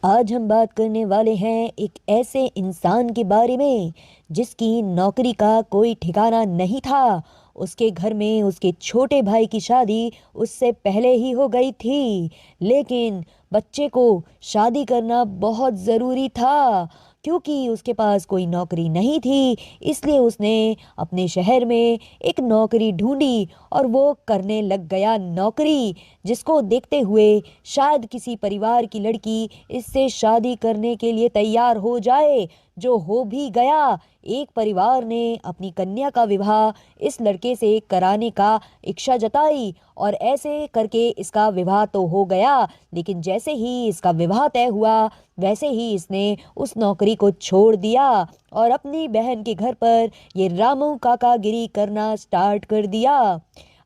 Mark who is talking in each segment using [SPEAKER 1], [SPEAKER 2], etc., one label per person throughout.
[SPEAKER 1] आज हम बात करने वाले हैं एक ऐसे इंसान के बारे में जिसकी नौकरी का कोई ठिकाना नहीं था। उसके घर में उसके छोटे भाई की शादी उससे पहले ही हो गई थी, लेकिन बच्चे को शादी करना बहुत ज़रूरी था क्योंकि उसके पास कोई नौकरी नहीं थी। इसलिए उसने अपने शहर में एक नौकरी ढूंढी और वो करने लग गया नौकरी, जिसको देखते हुए शायद किसी परिवार की लड़की इससे शादी करने के लिए तैयार हो जाए, जो हो भी गया। एक परिवार ने अपनी कन्या का विवाह इस लड़के से कराने का इच्छा जताई और ऐसे करके इसका विवाह तो हो गया। लेकिन जैसे ही इसका विवाह तय हुआ वैसे ही इसने उस नौकरी को छोड़ दिया और अपनी बहन के घर पर ये रामू काकागिरी करना स्टार्ट कर दिया।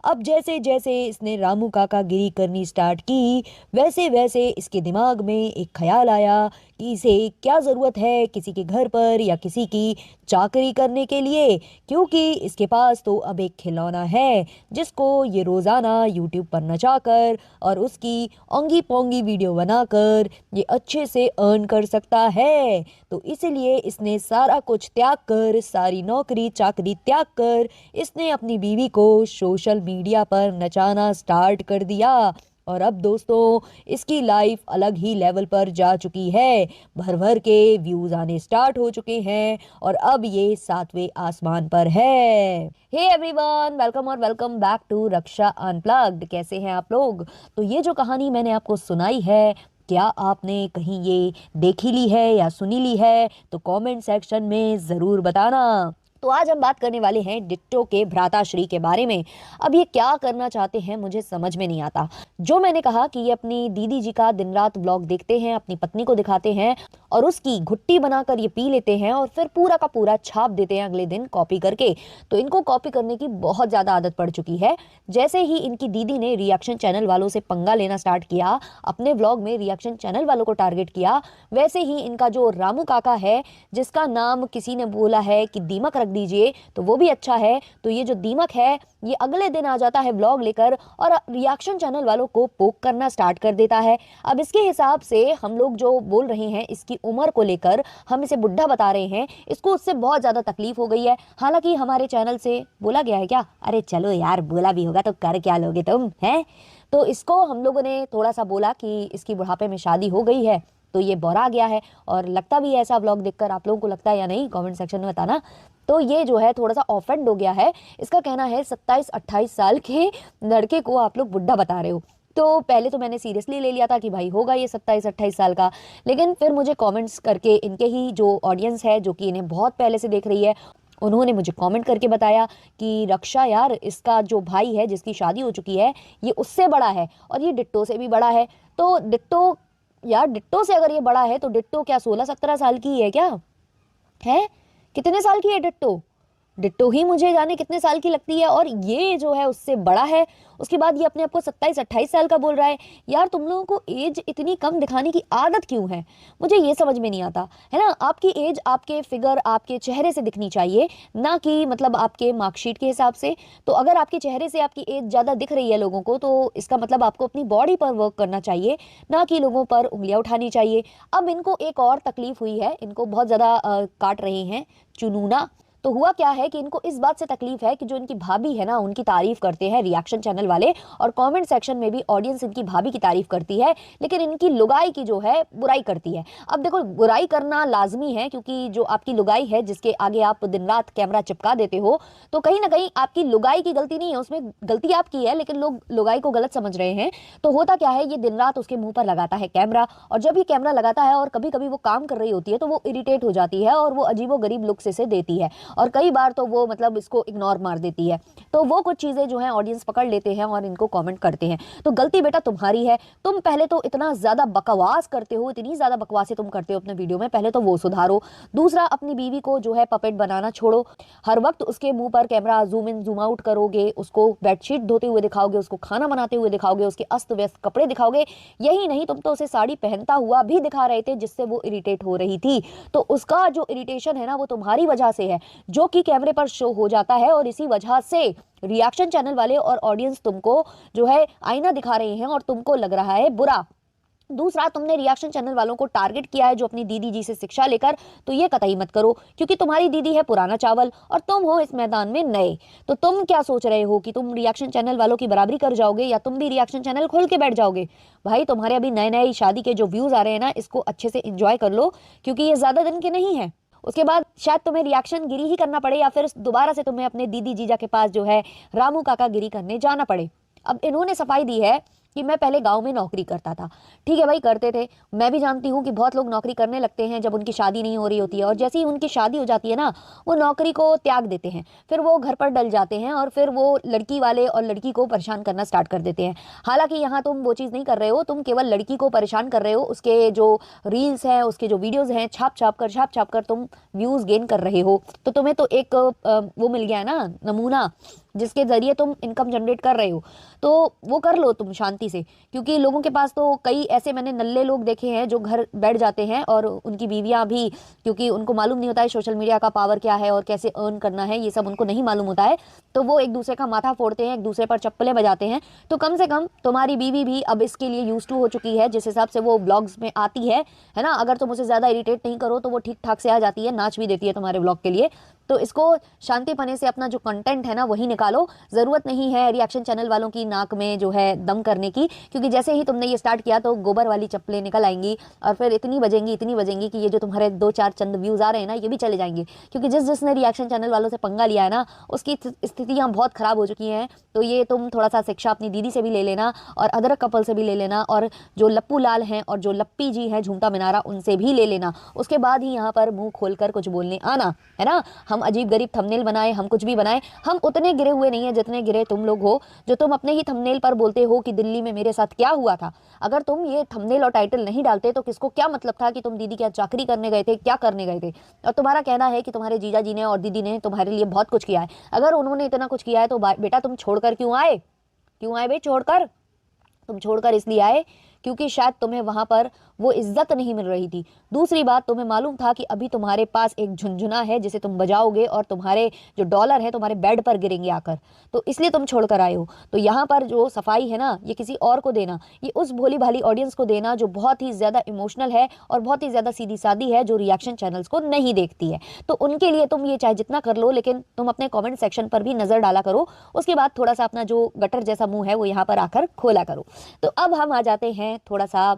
[SPEAKER 1] अब जैसे जैसे इसने रामू काकागिरी करनी स्टार्ट की वैसे वैसे इसके दिमाग में एक ख्याल आया कि इसे क्या ज़रूरत है किसी के घर पर या किसी की चाकरी करने के लिए, क्योंकि इसके पास तो अब एक खिलौना है जिसको ये रोज़ाना यूट्यूब पर नचाकर और उसकी ओंगी पोंगी वीडियो बनाकर ये अच्छे से अर्न कर सकता है। तो इसलिए इसने सारा कुछ त्याग कर, सारी नौकरी चाकरी त्याग कर इसने अपनी बीवी को सोशल मीडिया पर नचाना स्टार्ट कर दिया। और अब दोस्तों इसकी लाइफ अलग ही लेवल पर जा चुकी है, भर भर के व्यूज आने स्टार्ट हो चुके हैं और अब ये 7वें आसमान पर है। हे एवरीवन, वेलकम और welcome back to Raksha unplugged. कैसे हैं आप लोग? तो ये जो कहानी मैंने आपको सुनाई है, क्या आपने कहीं ये देखी ली है या सुनी ली है? तो कमेंट सेक्शन में ज़रूर बताना। तो आज हम बात करने वाले हैं डिट्टो के भ्राताश्री के बारे में। अब ये क्या करना चाहते हैं मुझे समझ में नहीं आता। जो मैंने कहा कि ये अपनी दीदी जी का दिन रात व्लॉग देखते हैं, अपनी पत्नी को दिखाते हैं और उसकी घुट्टी बनाकर ये पी लेते हैं और फिर पूरा का पूरा छाप देते हैं अगले दिन कॉपी करके। तो इनको कॉपी करने की बहुत ज़्यादा आदत पड़ चुकी है। जैसे ही इनकी दीदी ने रिएक्शन चैनल वालों से पंगा लेना स्टार्ट किया, अपने व्लॉग में रिएक्शन चैनल वालों को टारगेट किया, वैसे ही इनका जो रामू काका है, जिसका नाम किसी ने बोला है कि दीमक रख दीजिए तो वो भी अच्छा है, तो ये जो दीमक है ये अगले दिन आ जाता है व्लॉग लेकर और रिएक्शन चैनल वालों को पोक करना स्टार्ट कर देता है। अब इसके हिसाब से हम लोग जो बोल रहे हैं इसकी उम्र को लेकर, हम इसे बुढ़ा बता रहे हैं, इसको उससे बहुत ज़्यादा तकलीफ हो गई है। हालांकि हमारे चैनल से बोला गया है क्या, अरे चलो यार बोला भी होगा तो कर क्या लोगे तुम, हैं? तो इसको हम लोगों ने थोड़ा सा बोला कि इसकी बुढ़ापे में शादी हो गई है तो ये बौरा गया है, और लगता भी है ऐसा व्लॉग देखकर। आप लोगों को लगता है या नहीं कमेंट सेक्शन में बताना। तो ये जो है थोड़ा सा ऑफेंड हो गया है। इसका कहना है 27-28 साल के लड़के को आप लोग बुढ़ा बता रहे हो। तो पहले तो मैंने सीरियसली ले लिया था कि भाई होगा ये 27-28 साल का, लेकिन फिर मुझे कमेंट्स करके इनके ही जो ऑडियंस है जो कि इन्हें बहुत पहले से देख रही है, उन्होंने मुझे कमेंट करके बताया कि रक्षा यार, इसका जो भाई है जिसकी शादी हो चुकी है ये उससे बड़ा है और ये डिट्टो से भी बड़ा है। तो डिट्टो, यार डिट्टो से अगर ये बड़ा है तो डिट्टो क्या 16-17 साल की है क्या? है कितने साल की है डिट्टो? डिट्टो ही मुझे जाने कितने साल की लगती है, और ये जो है उससे बड़ा है। उसके बाद ये अपने आप को 27-28 साल का बोल रहा है। यार तुम लोगों को एज इतनी कम दिखाने की आदत क्यों है? मुझे ये समझ में नहीं आता है ना। आपकी एज आपके फिगर, आपके चेहरे से दिखनी चाहिए, ना कि मतलब आपके मार्कशीट के हिसाब से। तो अगर आपके चेहरे से आपकी एज ज़्यादा दिख रही है लोगों को, तो इसका मतलब आपको अपनी बॉडी पर वर्क करना चाहिए, ना कि लोगों पर उंगलियां उठानी चाहिए। अब इनको एक और तकलीफ हुई है, इनको बहुत ज़्यादा काट रहे हैं चुनूना। तो हुआ क्या है कि इनको इस बात से तकलीफ है कि जो इनकी भाभी है ना, उनकी तारीफ करते हैं रिएक्शन चैनल वाले, और कमेंट सेक्शन में भी ऑडियंस इनकी भाभी की तारीफ करती है, लेकिन इनकी लुगाई की जो है बुराई करती है। अब देखो, बुराई करना लाजमी है क्योंकि जो आपकी लुगाई है जिसके आगे आप दिन रात कैमरा चिपका देते हो, तो कहीं ना कहीं आपकी लुगाई की गलती नहीं है, उसमें गलती आपकी है, लेकिन लोग लुगाई को गलत समझ रहे हैं। तो होता क्या है, ये दिन रात उसके मुंह पर लगाता है कैमरा, और जब ये कैमरा लगाता है और कभी कभी वो काम कर रही होती है तो वो इरिटेट हो जाती है और वो अजीबो गरीब लुक से देती है, और कई बार तो वो मतलब इसको इग्नोर मार देती है। तो वो कुछ चीजें जो हैं ऑडियंस पकड़ लेते हैं और इनको कमेंट करते हैं। तो गलती बेटा तुम्हारी है। तुम पहले तो इतना ज्यादा बकवास करते हो, इतनी ज्यादा बकवासें तुम करते हो अपने वीडियो में, पहले तो वो सुधारो। दूसरा, अपनी बीवी को जो है पपेट बनाना छोड़ो। हर वक्त उसके मुंह पर camera zoom in zoom out करोगे, उसको बेडशीट धोते हुए दिखाओगे, उसको खाना बनाते हुए दिखाओगे, उसके अस्त व्यस्त कपड़े दिखाओगे। यही नहीं, तुम तो उसे साड़ी पहनता हुआ भी दिखा रहे थे जिससे वो इरिटेट हो रही थी। तो उसका जो इरिटेशन है ना, वो तुम्हारी वजह से है, जो कि कैमरे पर शो हो जाता है, और इसी वजह से रिएक्शन चैनल वाले और ऑडियंस तुमको जो है आईना दिखा रहे हैं और तुमको लग रहा है बुरा। दूसरा, तुमने रिएक्शन चैनल वालों को टारगेट किया है जो अपनी दीदी जी से शिक्षा लेकर, तो ये कतई मत करो, क्योंकि तुम्हारी दीदी है पुराना चावल और तुम हो इस मैदान में नए। तो तुम क्या सोच रहे हो कि तुम रिएक्शन चैनल वालों की बराबरी कर जाओगे या तुम भी रिएक्शन चैनल खोल के बैठ जाओगे? भाई, तुम्हारे अभी नए नए शादी के जो व्यूज आ रहे हैं ना, इसको अच्छे से एंजॉय कर लो, क्योंकि ये ज्यादा दिन के नहीं है। उसके बाद शायद तुम्हें रिएक्शन गिरी ही करना पड़े, या फिर दोबारा से तुम्हें अपने दीदी जीजा के पास जो है रामू काका गिरी करने जाना पड़े। अब इन्होंने सफाई दी है कि मैं पहले गांव में नौकरी करता था। ठीक है भाई, करते थे। मैं भी जानती हूँ कि बहुत लोग नौकरी करने लगते हैं जब उनकी शादी नहीं हो रही होती है, और जैसे ही उनकी शादी हो जाती है ना, वो नौकरी को त्याग देते हैं, फिर वो घर पर डल जाते हैं और फिर वो लड़की वाले और लड़की को परेशान करना स्टार्ट कर देते हैं। हालांकि यहाँ तुम वो चीज़ नहीं कर रहे हो, तुम केवल लड़की को परेशान कर रहे हो, उसके जो रील्स हैं, उसके जो वीडियोज़ हैं, छाप छाप कर तुम व्यूज़ गेन कर रहे हो। तो तुम्हें तो एक वो मिल गया है ना, नमूना, जिसके जरिए तुम इनकम जनरेट कर रहे हो। तो वो कर लो तुम शांति से, क्योंकि लोगों के पास तो कई ऐसे मैंने नल्ले लोग देखे हैं जो घर बैठ जाते हैं, और उनकी बीवियां भी, क्योंकि उनको मालूम नहीं होता है सोशल मीडिया का पावर क्या है और कैसे अर्न करना है, ये सब उनको नहीं मालूम होता है, तो वो एक दूसरे का माथा फोड़ते हैं, एक दूसरे पर चप्पलें बजाते हैं। तो कम से कम तुम्हारी बीवी भी अब इसके लिए यूज टू हो चुकी है, जिस हिसाब से वो ब्लॉग्स में आती है ना। अगर तुम उसे ज्यादा इरिटेट नहीं करो तो वो ठीक ठाक से आ जाती है, नाच भी देती है तुम्हारे ब्लॉग के लिए। तो इसको शांति पने से अपना जो कंटेंट है ना वही निकालो। जरूरत नहीं है रिएक्शन चैनल वालों की नाक में जो है दम करने की, क्योंकि जैसे ही तुमने ये स्टार्ट किया तो गोबर वाली चप्पलें निकल आएंगी, और फिर इतनी बजेंगी कि ये जो तुम्हारे 2-4 चंद व्यूज आ रहे हैं ना, ये भी चले जाएंगे, क्योंकि जिसने रिएक्शन चैनल वालों से पंगा लिया है ना, उसकी स्थितियां बहुत खराब हो चुकी हैं। तो ये तुम थोड़ा सा शिक्षा अपनी दीदी से भी ले लेना, और अदरक कपल से भी ले लेना, और जो लप्पू लाल हैं और जो लप्पी जी हैं झूमता मीनारा, उनसे भी ले लेना। उसके बाद ही यहाँ पर मुंह खोलकर कुछ बोलने आना, है ना। हम अजीब गरीब थंबनेल बनाए, हम कुछ भी बनाए, हम उतने गिरे हुए नहीं है जितने गिरे तुम लोग हो, जो तुम अपने ही थंबनेल पर बोलते हो कि दिल्ली में मेरे साथ क्या हुआ था। अगर तुम ये थंबनेल और टाइटल नहीं डालते तो किसको क्या मतलब था कि तुम दीदी क्या चाकरी करने गए थे, क्या करने गए थे। और तुम्हारा कहना है कि तुम्हारे जीजा जी ने और दीदी ने तुम्हारे लिए बहुत कुछ किया है। अगर उन्होंने इतना कुछ किया है तो बेटा तुम छोड़कर क्यों आए? क्यों आए भाई? छोड़कर, तुम छोड़कर इसलिए आए क्योंकि शायद तुम्हें वहां पर वो इज्जत नहीं मिल रही थी। दूसरी बात, तुम्हें मालूम था कि अभी तुम्हारे पास एक झुनझुना है जिसे तुम बजाओगे और तुम्हारे जो डॉलर है तुम्हारे बेड पर गिरेंगे आकर, तो इसलिए तुम छोड़कर आए हो। तो यहाँ पर जो सफाई है ना, ये किसी और को देना, ये उस भोली भाली ऑडियंस को देना जो बहुत ही ज्यादा इमोशनल है और बहुत ही ज्यादा सीधी सादी है, जो रिएक्शन चैनल्स को नहीं देखती है। तो उनके लिए तुम ये चाहे जितना कर लो, लेकिन तुम अपने कॉमेंट सेक्शन पर भी नजर डाला करो। उसके बाद थोड़ा सा अपना जो गटर जैसा मुंह है वो यहाँ पर आकर खोला करो। तो अब हम आ जाते हैं थोड़ा सा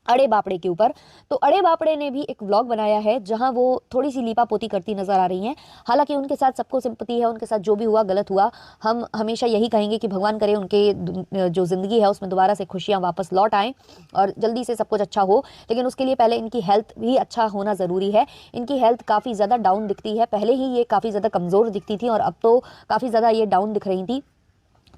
[SPEAKER 1] अड़े बापड़े के ऊपर। तो अड़े बापड़े ने भी एक व्लॉग बनाया है जहां वो थोड़ी सी लीपा पोती करती नजर आ रही हैं। हालांकि उनके साथ सबको सिंपति है, उनके साथ जो भी हुआ गलत हुआ। हम हमेशा यही कहेंगे कि भगवान करे उनके जो ज़िंदगी है उसमें दोबारा से खुशियां वापस लौट आएँ और जल्दी से सब कुछ अच्छा हो। लेकिन उसके लिए पहले इनकी हेल्थ भी अच्छा होना ज़रूरी है। इनकी हेल्थ काफ़ी ज़्यादा डाउन दिखती है, पहले ही ये काफ़ी ज़्यादा कमज़ोर दिखती थी और अब तो काफ़ी ज़्यादा ये डाउन दिख रही थी।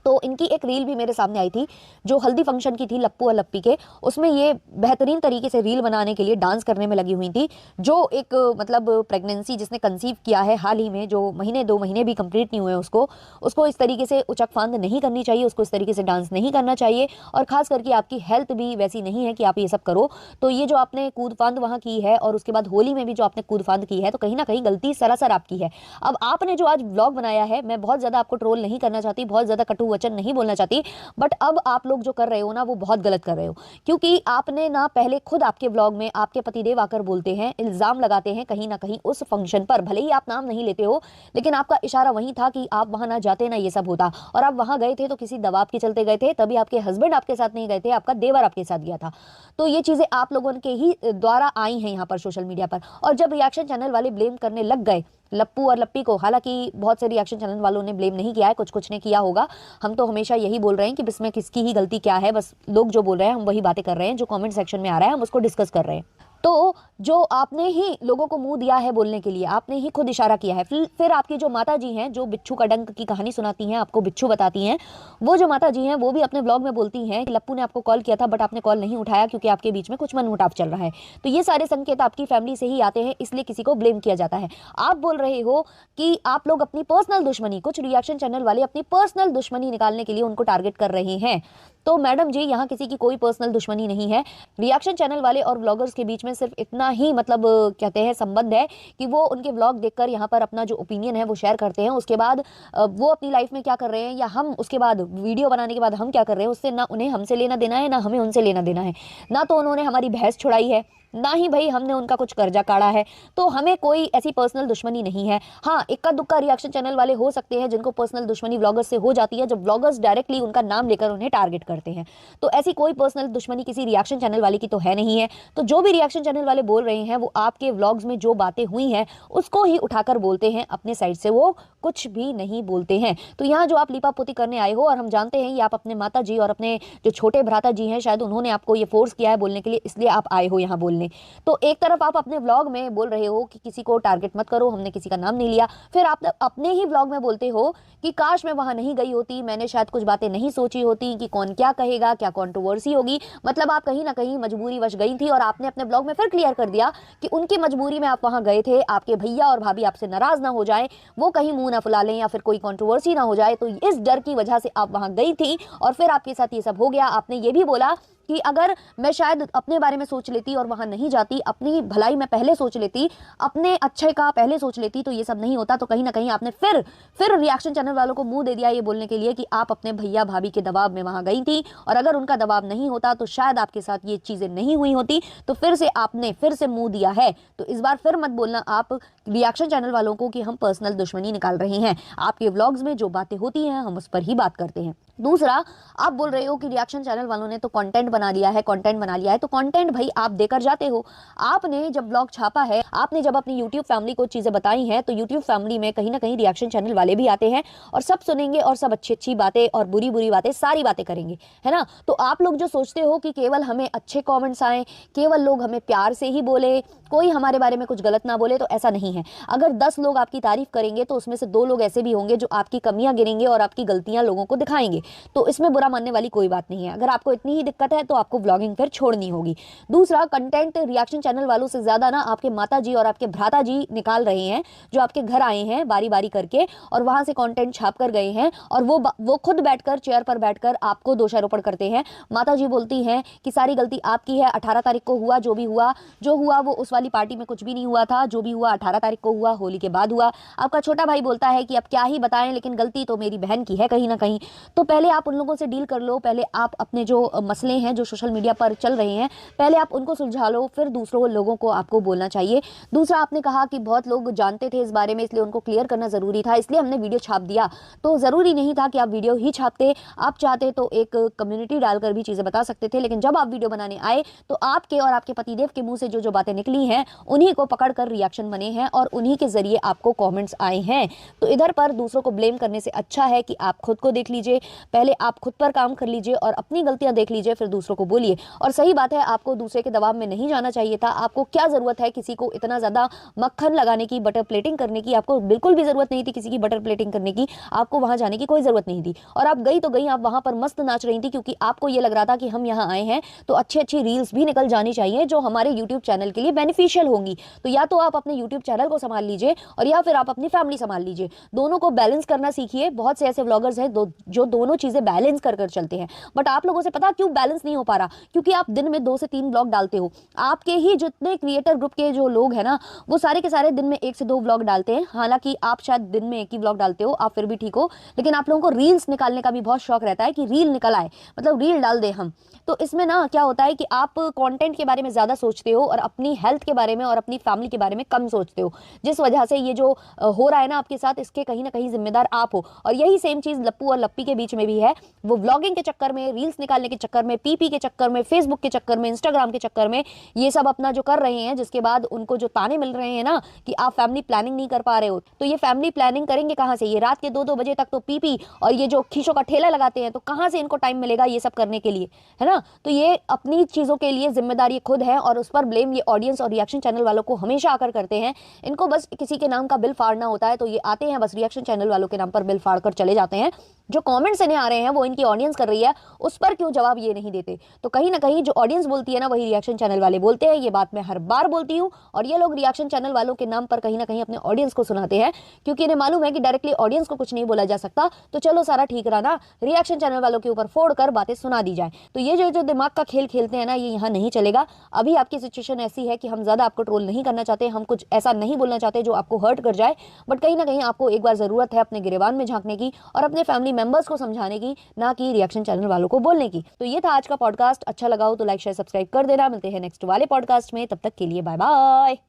[SPEAKER 1] तो इनकी एक रील भी मेरे सामने आई थी जो हल्दी फंक्शन की थी लप्पू और लप्पी के। उसमें ये बेहतरीन तरीके से रील बनाने के लिए डांस करने में लगी हुई थी। जो एक मतलब प्रेगनेंसी जिसने कंसीव किया है हाल ही में, जो महीने 2 महीने भी कंप्लीट नहीं हुए, उसको इस तरीके से उचक फांद नहीं करनी चाहिए, उसको इस तरीके से डांस नहीं करना चाहिए। और खास करके आपकी हेल्थ भी वैसी नहीं है कि आप ये सब करो। तो ये जो आपने कूद फांद वहाँ की है और उसके बाद होली में भी जो आपने कूद फांद की है, तो कहीं ना कहीं गलती सरासर आपकी है। अब आपने जो आज व्लॉग बनाया है, मैं बहुत ज़्यादा आपको ट्रोल नहीं करना चाहती, बहुत ज़्यादा कटु वचन नहीं बोलना चाहती, बट अब आप लोग जो कर रहे हो ना वो बहुत गलत कर रहे हो। क्योंकि आपने ना पहले खुद आपके व्लॉग में आपके पतिदेव आकर बोलते हैं, इल्जाम लगाते हैं कहीं ना कहीं उस फंक्शन पर, भले ही आप नाम नहीं लेते हो, लेकिन आपका इशारा वही था कि आप वहां ना जाते ना ये सब होता। और आप वहां गए थे तो किसी दबाव के चलते गए थे, तभी आपके हस्बैंड आपके साथ नहीं गए थे, आपका देवर आपके साथ गया था। तो ये चीजें आप लोगों के ही द्वारा आई हैं यहाँ पर सोशल मीडिया पर। और जब रिएक्शन चैनल वाले ब्लेम करने लग गए लप्पू और लप्पी को, हालांकि बहुत से रिएक्शन चैनल वालों ने ब्लेम नहीं किया है, कुछ कुछ ने किया होगा। हम तो हमेशा यही बोल रहे हैं कि इसमें किसकी ही गलती क्या है, बस लोग जो बोल रहे हैं हम वही बातें कर रहे हैं, जो कमेंट सेक्शन में आ रहा है हम उसको डिस्कस कर रहे हैं। तो जो आपने ही लोगों को मुंह दिया है बोलने के लिए, आपने ही खुद इशारा किया है। फिर आपकी जो माता जी हैं, जो बिच्छू का डंक की कहानी सुनाती हैं, आपको बिच्छू बताती हैं, वो जो माता जी हैं वो भी अपने ब्लॉग में बोलती हैं कि लप्पू ने आपको कॉल किया था बट आपने कॉल नहीं उठाया क्योंकि आपके बीच में कुछ मनमुटाव चल रहा है। तो ये सारे संकेत आपकी फैमिली से ही आते हैं, इसलिए किसी को ब्लेम किया जाता है। आप बोल रहे हो कि आप लोग अपनी पर्सनल दुश्मनी, कुछ रिएक्शन चैनल वाले अपनी पर्सनल दुश्मनी निकालने के लिए उनको टारगेट कर रहे हैं। तो मैडम जी, यहाँ किसी की कोई पर्सनल दुश्मनी नहीं है। रिएक्शन चैनल वाले और व्लॉगर्स के बीच में में सिर्फ इतना ही मतलब कहते हैं संबंध है कि वो उनके व्लॉग देखकर यहाँ पर अपना जो ओपिनियन है वो शेयर करते हैं। उसके बाद वो अपनी लाइफ में क्या कर रहे हैं या हम उसके बाद वीडियो बनाने के बाद हम क्या कर रहे हैं, उससे ना उन्हें हमसे लेना देना है, ना हमें उनसे लेना देना है। ना तो उन्होंने हमारी भैंस छुड़ाई है, ना ही भाई हमने उनका कुछ कर्जा काढ़ा है। तो हमें कोई ऐसी पर्सनल दुश्मनी नहीं है। हाँ, इक्का दुक्का रिएक्शन चैनल वाले हो सकते हैं जिनको पर्सनल दुश्मनी व्लॉगर्स से हो जाती है, जब व्लॉगर्स डायरेक्टली उनका नाम लेकर उन्हें टारगेट करते हैं। तो ऐसी कोई पर्सनल दुश्मनी किसी रिएक्शन चैनल वाले की तो है नहीं है। तो जो भी रिएक्शन चैनल वाले बोल रहे हैं वो आपके व्लॉग्स में जो बातें हुई हैं उसको ही उठाकर बोलते हैं, अपने साइड से वो कुछ भी नहीं बोलते हैं। तो यहाँ जो आप लीपापोती करने आए हो, और हम जानते हैं ये आप अपने माता जी और अपने जो छोटे भ्राता जी हैं शायद उन्होंने आपको ये फोर्स किया है बोलने के लिए, इसलिए आप आए हो यहाँ बोलने। तो एक तरफ आप अपने व्लॉग में बोल रहे हो कि किसी को टारगेट मत करो, हमने किसी का नाम नहीं लिया, फिर आप अपने ही व्लॉग में बोलते हो कि काश मैं वहां नहीं गई होती, मैंने शायद कुछ बातें नहीं सोची होती कि कौन क्या कहेगा, क्या कंट्रोवर्सी होगी। मतलब आप कहीं ना कहीं मजबूरी वश गई थी, और आपने अपने ब्लॉग में फिर क्लियर कर दिया कि उनकी मजबूरी में आप वहां गए थे, आपके भैया और भाभी आपसे नाराज ना हो जाए, वो कहीं मुंह ना फुला लें या फिर कोई कंट्रोवर्सी ना हो जाए। तो इस डर की वजह से आप वहां गई थी, और फिर आपके साथ ये सब हो गया। आपने ये भी बोला कि अगर मैं शायद अपने बारे में सोच लेती और वहां नहीं जाती, अपनी भलाई में पहले सोच लेती, अपने अच्छे का पहले सोच लेती, तो ये सब नहीं होता। तो कहीं ना कहीं आपने फिर रिएक्शन चैनल वालों को मुंह दे दिया ये बोलने के लिए कि आप अपने भैया भाभी के दबाव में वहां गई थी, और अगर उनका दबाव नहीं होता तो शायद आपके साथ ये चीजें नहीं हुई होती। तो फिर से आपने फिर से मुंह दिया है। तो इस बार फिर मत बोलना आप रिएक्शन चैनल वालों को कि हम पर्सनल दुश्मनी निकाल रहे हैं। आपके व्लॉग्स में जो बातें होती हैं हम उस पर ही बात करते हैं। दूसरा, आप बोल रहे हो कि रिएक्शन चैनल वालों ने तो कंटेंट बना लिया है, कंटेंट बना लिया है। तो कंटेंट भाई आप देकर जाते हो। आपने जब ब्लॉग छापा है, आपने जब अपनी यूट्यूब फैमिली को चीजें बताई हैं, तो यूट्यूब फैमिली में कहीं ना कहीं रिएक्शन चैनल वाले भी आते हैं और सब सुनेंगे और सब अच्छी अच्छी बातें और बुरी बुरी बातें सारी बातें करेंगे, है ना। तो आप लोग जो सोचते हो कि केवल हमें अच्छे कॉमेंट्स आए, केवल लोग हमें प्यार से ही बोले, कोई हमारे बारे में कुछ गलत ना बोले, तो ऐसा नहीं है। अगर 10 लोग आपकी तारीफ करेंगे तो उसमें से 2 लोग ऐसे भी होंगे जो आपकी कमियां गिनेंगे और आपकी गलतियां लोगों को दिखाएंगे। तो इसमें बुरा मानने वाली कोई बात नहीं है। अगर आपको इतनी ही दिक्कत है तो आपको व्लॉगिंग फिर छोड़नी होगी। दूसरा, कंटेंट रिएक्शन चैनल वालों से ज्यादा ना आपके माता जी और आपके भ्राता जी निकाल रहे हैं, जो आपके घर आए हैं बारी बारी करके और वहां से कंटेंट छाप कर गए हैं, और वो खुद बैठकर चेयर पर बैठकर आपको दोषारोपण करते हैं। माता जी बोलती हैं कि सारी गलती आपकी है, 18 तारीख को हुआ जो हुआ वो उस वाली पार्टी में कुछ भी नहीं हुआ था, जो भी हुआ 18 तारीख को हुआ, होली के बाद हुआ। आपका छोटा भाई बोलता है कि अब क्या ही बताएं, लेकिन गलती तो मेरी बहन की है कहीं ना कहीं। तो पहले आप उन लोगों से डील कर लो, पहले आप अपने जो मसले हैं जो सोशल मीडिया पर चल रहे हैं पहले आप उनको सुलझा लो, फिर दूसरों लोगों को आपको बोलना चाहिए। दूसरा, आपने कहा कि बहुत लोग जानते थे इस बारे में इसलिए उनको क्लियर करना जरूरी था, इसलिए हमने वीडियो छाप दिया। तो जरूरी नहीं था कि आप वीडियो ही छापते, आप चाहते तो एक कम्युनिटी डालकर भी चीजें बता सकते थे। लेकिन जब आप वीडियो बनाने आए तो आपके और आपके पतिदेव के मुंह से जो जो बातें निकली हैं उन्हीं को पकड़कर रिएक्शन बने हैं और उन्हीं के जरिए आपको कमेंट्स आए हैं। तो इधर पर दूसरों को ब्लेम करने से अच्छा है कि आप खुद को देख लीजिए, पहले आप खुद पर काम कर लीजिए और अपनी गलतियां देख लीजिए, फिर दूसरों को बोलिए। और सही बात है, आपको दूसरे के दबाव में नहीं जाना चाहिए था। आपको क्या जरूरत है किसी को इतना ज्यादा मक्खन लगाने की, बटर प्लेटिंग करने की? आपको बिल्कुल भी जरूरत नहीं थी किसी की बटर प्लेटिंग करने की। आपको वहां जाने की कोई जरूरत नहीं थी, और आप गई तो गई, आप वहां पर मस्त नाच रही थी क्योंकि आपको ये लग रहा था कि हम यहाँ आए हैं तो अच्छी अच्छी रील्स भी निकल जानी चाहिए जो हमारे यूट्यूब चैनल के लिए बेनिफिशियल होंगी। तो या तो आप अपने यूट्यूब चैनल को संभाल लीजिए और या फिर आप अपनी फैमिली संभाल लीजिए। दोनों को बैलेंस करना सीखिए। बहुत से ऐसे व्लॉगर्स हैं जो दोनों चीजें बैलेंस कर कर चलते हैं, बट आप लोगों से पता क्यों बैलेंस नहीं हो पा रहा? क्योंकि आप दिन में 2 से 3 व्लॉग डालते हो। आपके ही जितने क्रिएटर ग्रुप के जो लोग हैं ना, वो सारे के सारे दिन में 1 से 2 व्लॉग डालते हैं। हालांकि आप शायद दिन में 1 ही व्लॉग डालते हो, आप फिर भी ठीक हो, लेकिन आप लोगों को रील्स निकालने का भी बहुत शौक रहता है कि रील निकल आए, मतलब रील डाल दे हम। तो इसमें ना क्या होता है कि आप कंटेंट के बारे में ज्यादा सोचते हो और अपनी हेल्थ के बारे में और अपनी फैमिली के बारे में कम सोचते हो, जिस वजह से ये जो हो रहा है ना आपके साथ, इसके कहीं ना कहीं जिम्मेदार आप हो। और यही सेम चीज लप्पू और लप्पी के बीच में भी है। वो व्लॉगिंग के चक्कर में, रील्स निकालने के चक्कर में, पीपी के चक्कर में, फेसबुक के चक्कर में, इंस्टाग्राम के चक्कर में ये सब अपना जो कर रहे हैं, जिसके बाद उनको जो ताने मिल रहे हैं ना कि आप फैमिली प्लानिंग नहीं कर पा रहे हो, तो ये फैमिली प्लानिंग करेंगे कहां से? ये रात के 2-2 बजे तक तो पीपी और ये जो खींचों का ठेला लगाते हैं, तो कहां से इनको टाइम मिलेगा ये सब करने के लिए, है ना। तो ये अपनी चीजों के लिए जिम्मेदार ये खुद है और उस पर ब्लेम ये ऑडियंस और रिएक्शन चैनल वालों को हमेशा आकर करते हैं। इनको बस किसी के नाम का बिल फाड़ना होता है तो ये आते हैं, बस रिएक्शन चैनल वालों के नाम पर बिल फाड़ कर चले जाते हैं। जो कमेंट से कहने आ रहे हैं वो इनकी ऑडियंस कर रही है, उस पर क्यों जवाब ये नहीं देते। तो कहीं ना कहीं जो ऑडियंस बोलती है ना वही रिएक्शन चैनल वाले बोलते हैं। ये बात मैं हर बार बोलती हूँ और ये लोग रिएक्शन चैनल वालों के नाम पर कहीं ना कहीं अपने ऑडियंस को सुनाते हैं, क्योंकि इन्हें मालूम है कि डायरेक्टली ऑडियंस को कुछ नहीं बोला जा सकता, तो चलो सारा ठीक रहा ना, रिएक्शन चैनल वालों के ऊपर फोड़ कर बातें सुना दी जाए। तो ये जो जो दिमाग का खेल खेलते हैं ना, ये यहाँ नहीं चलेगा। अभी आपकी सिचुएशन ऐसी है कि हम ज्यादा आपको ट्रोल नहीं करना चाहते, हम कुछ ऐसा नहीं बोलना चाहते जो आपको हर्ट कर जाए, बट कहीं ना कहीं आपको एक बार जरूरत है अपने गिरेबान में झांकने की और अपने फैमिली मेंबर्स को समझाने की, ना कि रिएक्शन चैनल वालों को बोलने की। तो ये था आज का पॉडकास्ट। अच्छा लगा हो तो लाइक शेयर सब्सक्राइब कर देना। मिलते हैं नेक्स्ट वाले पॉडकास्ट में, तब तक के लिए बाय बाय।